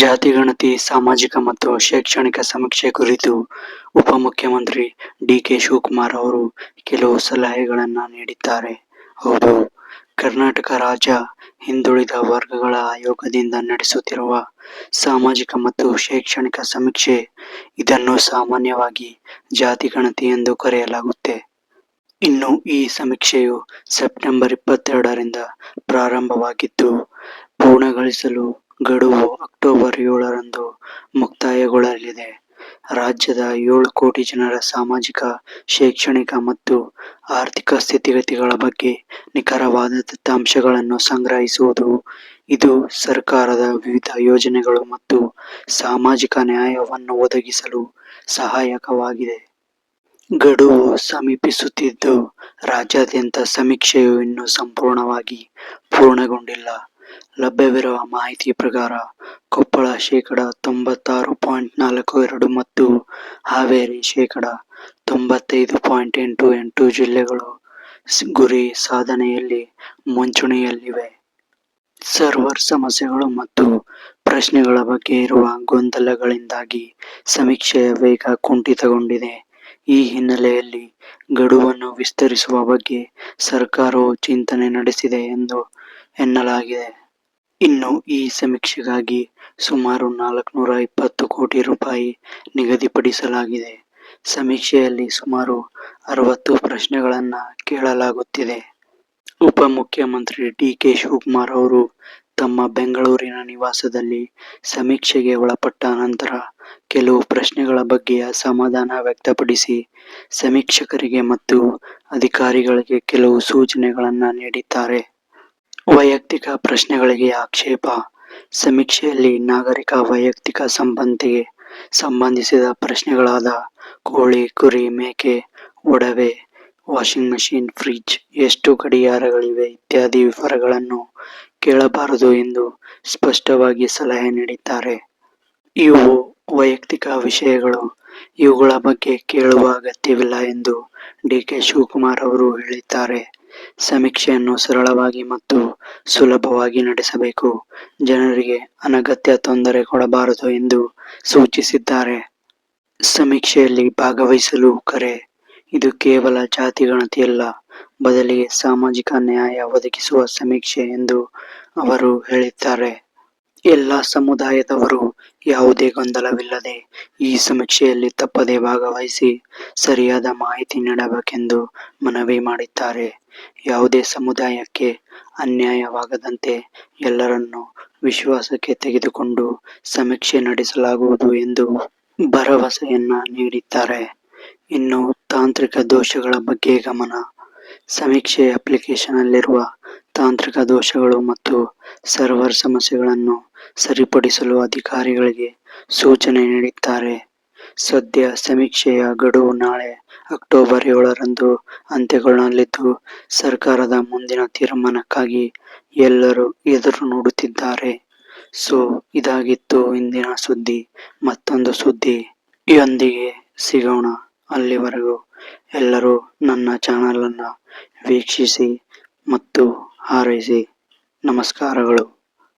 ಜಾತಿ ಗಣತಿ ಸಾಮಾಜಿಕ ಮತ್ತು ಶೈಕ್ಷಣಿಕ ಸಮೀಕ್ಷೆ ಕುರಿತು ಉಪಮುಖ್ಯಮಂತ್ರಿ ಡಿ.ಕೆ. ಶಿವಕುಮಾರ್ ಅವರು ಕೆಲವು ಸಲಹೆಗಳನ್ನು ನೀಡಿದ್ದಾರೆ. ಹೌದು, ಕರ್ನಾಟಕ ರಾಜ್ಯ ಹಿಂದುಳಿದ ವರ್ಗಗಳ ಆಯೋಗದಿಂದ ನಡೆಸುತ್ತಿರುವ ಸಾಮಾಜಿಕ ಮತ್ತು ಶೈಕ್ಷಣಿಕ ಸಮೀಕ್ಷೆ. ಇದನ್ನು ಸಾಮಾನ್ಯವಾಗಿ ಜಾತಿ ಗಣತಿ ಎಂದು ಕರೆಯಲಾಗುತ್ತೆ. ಇನ್ನು ಈ ಸಮೀಕ್ಷೆಯು ಸೆಪ್ಟೆಂಬರ್ 22ರಿಂದ ಪ್ರಾರಂಭವಾಗಿದ್ದು, ಪೂರ್ಣಗೊಳಿಸಲು ಗಡುವು ಅಕ್ಟೋಬರ್ 7ರಂದು ಮುಕ್ತಾಯಗೊಳ್ಳಲಿದೆ. ರಾಜ್ಯದ 7 ಕೋಟಿ ಜನರ ಸಾಮಾಜಿಕ, ಶೈಕ್ಷಣಿಕ ಮತ್ತು ಆರ್ಥಿಕ ಸ್ಥಿತಿಗತಿಗಳ ಬಗ್ಗೆ ನಿಖರವಾದ ದತ್ತಾಂಶಗಳನ್ನು ಸಂಗ್ರಹಿಸುವುದು ಇದು ಸರ್ಕಾರದ ವಿವಿಧ ಯೋಜನೆಗಳು ಮತ್ತು ಸಾಮಾಜಿಕ ನ್ಯಾಯವನ್ನು ಒದಗಿಸಲು ಸಹಾಯಕವಾಗಿದೆ. ಗಡುವು ಸಮೀಪಿಸುತ್ತಿದ್ದು, ರಾಜ್ಯಾದ್ಯಂತ ಸಮೀಕ್ಷೆಯು ಇನ್ನೂ ಸಂಪೂರ್ಣವಾಗಿ ಪೂರ್ಣಗೊಂಡಿಲ್ಲ. ಲಭ್ಯವಿರುವ ಮಾಹಿತಿ ಪ್ರಕಾರ ಕೊಪ್ಪಳ ಶೇಕಡ 96.42 ಮತ್ತು ಹಾವೇರಿ ಶೇಕಡ 95.88 ಜಿಲ್ಲೆಗಳು ಗುರಿ ಸಾಧನೆಯಲ್ಲಿ ಮುಂಚೂಣಿಯಲ್ಲಿವೆ. ಸರ್ವರ್ ಸಮಸ್ಯೆಗಳು ಮತ್ತು ಪ್ರಶ್ನೆಗಳ ಬಗ್ಗೆ ಇರುವ ಗೊಂದಲಗಳಿಂದಾಗಿ ಸಮೀಕ್ಷೆಯ ವೇಗ ಕುಂಠಿತಗೊಂಡಿದೆ. ಈ ಹಿನ್ನೆಲೆಯಲ್ಲಿ ಗಡುವನ್ನು ವಿಸ್ತರಿಸುವ ಬಗ್ಗೆ ಸರ್ಕಾರವು ಚಿಂತನೆ ನಡೆಸಿದೆ ಎಂದು ಎನ್ನಲಾಗಿದೆ. ಇನ್ನು ಈ ಸಮೀಕ್ಷೆಗಾಗಿ ಸುಮಾರು 420 ಕೋಟಿ ರೂಪಾಯಿ ನಿಗದಿಪಡಿಸಲಾಗಿದೆ. ಸಮೀಕ್ಷೆಯಲ್ಲಿ ಸುಮಾರು 60 ಪ್ರಶ್ನೆಗಳನ್ನು ಕೇಳಲಾಗುತ್ತಿದೆ. ಉಪಮುಖ್ಯಮಂತ್ರಿ ಡಿ.ಕೆ. ಶಿವಕುಮಾರ್ ಅವರು ತಮ್ಮ ಬೆಂಗಳೂರಿನ ನಿವಾಸದಲ್ಲಿ ಸಮೀಕ್ಷೆಗೆ ಒಳಪಟ್ಟ ನಂತರ ಕೆಲವು ಪ್ರಶ್ನೆಗಳ ಬಗ್ಗೆ ಅಸಮಾಧಾನ ವ್ಯಕ್ತಪಡಿಸಿ ಸಮೀಕ್ಷಕರಿಗೆ ಮತ್ತು ಅಧಿಕಾರಿಗಳಿಗೆ ಕೆಲವು ಸೂಚನೆಗಳನ್ನು ನೀಡಿದ್ದಾರೆ. ವೈಯಕ್ತಿಕ ಪ್ರಶ್ನೆಗಳಿಗೆ ಆಕ್ಷೇಪ. ಸಮೀಕ್ಷೆಯಲ್ಲಿ ನಾಗರಿಕ ವೈಯಕ್ತಿಕ ಸಂಪತ್ತಿಗೆ ಸಂಬಂಧಿಸಿದ ಪ್ರಶ್ನೆಗಳಾದ ಕೋಳಿ, ಕುರಿ, ಮೇಕೆ, ಒಡವೆ, ವಾಷಿಂಗ್ ಮಷಿನ್, ಫ್ರಿಡ್ಜ್, ಎಷ್ಟು ಗಡಿಯಾರಗಳಿವೆ ಇತ್ಯಾದಿ ವಿವರಗಳನ್ನು ಕೇಳಬಾರದು ಎಂದು ಸ್ಪಷ್ಟವಾಗಿ ಸಲಹೆ ನೀಡಿದ್ದಾರೆ. ಇವು ವೈಯಕ್ತಿಕ ವಿಷಯಗಳು, ಇವುಗಳ ಬಗ್ಗೆ ಕೇಳುವ ಅಗತ್ಯವಿಲ್ಲ ಎಂದು ಡಿ.ಕೆ. ಶಿವಕುಮಾರ್ ಅವರು ಹೇಳಿದ್ದಾರೆ. ಸಮೀಕ್ಷೆಯನ್ನು ಸರಳವಾಗಿ ಮತ್ತು ಸುಲಭವಾಗಿ ನಡೆಸಬೇಕು, ಜನರಿಗೆ ಅನಗತ್ಯ ತೊಂದರೆ ಕೊಡಬಾರದು ಎಂದು ಸೂಚಿಸಿದ್ದಾರೆ. ಸಮೀಕ್ಷೆಯಲ್ಲಿ ಭಾಗವಹಿಸಲು ಕರೆ. ಇದು ಕೇವಲ ಜಾತಿ ಗಣತಿಯಲ್ಲ, ಬದಲಿಗೆ ಸಾಮಾಜಿಕ ನ್ಯಾಯ ಒದಗಿಸುವ ಸಮೀಕ್ಷೆ ಎಂದು ಅವರು ಹೇಳಿದ್ದಾರೆ. ಎಲ್ಲ ಸಮುದಾಯದವರು ಯಾವುದೇ ಗೊಂದಲವಿಲ್ಲದೆ ಈ ಸಮೀಕ್ಷೆಯಲ್ಲಿ ತಪ್ಪದೇ ಭಾಗವಹಿಸಿ ಸರಿಯಾದ ಮಾಹಿತಿ ನೀಡಬೇಕೆಂದು ಮನವಿ ಮಾಡಿದ್ದಾರೆ. ಯಾವುದೇ ಸಮುದಾಯಕ್ಕೆ ಅನ್ಯಾಯವಾಗದಂತೆ ಎಲ್ಲರನ್ನೂ ವಿಶ್ವಾಸಕ್ಕೆ ತೆಗೆದುಕೊಂಡು ಸಮೀಕ್ಷೆ ನಡೆಸಲಾಗುವುದು ಎಂದು ಭರವಸೆಯನ್ನ ನೀಡಿದ್ದಾರೆ. ಇನ್ನು ತಾಂತ್ರಿಕ ದೋಷಗಳ ಬಗ್ಗೆ ಗಮನ. ಸಮೀಕ್ಷೆ ಅಪ್ಲಿಕೇಶನ್ನಲ್ಲಿರುವ ತಾಂತ್ರಿಕ ದೋಷಗಳು ಮತ್ತು ಸರ್ವರ್ ಸಮಸ್ಯೆಗಳನ್ನು ಸರಿಪಡಿಸಲು ಅಧಿಕಾರಿಗಳಿಗೆ ಸೂಚನೆ ನೀಡಿದ್ದಾರೆ. ಸದ್ಯ ಸಮೀಕ್ಷೆಯ ಗಡುವು ನಾಳೆ ಅಕ್ಟೋಬರ್ 7ರಂದು ಅಂತ್ಯಗೊಳ್ಳಲಿದ್ದು, ಸರ್ಕಾರದ ಮುಂದಿನ ತೀರ್ಮಾನಕ್ಕಾಗಿ ಎಲ್ಲರೂ ಎದುರು ನೋಡುತ್ತಿದ್ದಾರೆ. ಸೊ ಇದಾಗಿತ್ತು ಇಂದಿನ ಸುದ್ದಿ. ಮತ್ತೊಂದು ಸುದ್ದಿಯೊಂದಿಗೆ ಸಿಗೋಣ. ಅಲ್ಲಿವರೆಗೂ ಎಲ್ಲರೂ ನನ್ನ ಚಾನಲನ್ನು ವೀಕ್ಷಿಸಿ ಮತ್ತು ಹಾರೈಸಿ. ನಮಸ್ಕಾರಗಳು.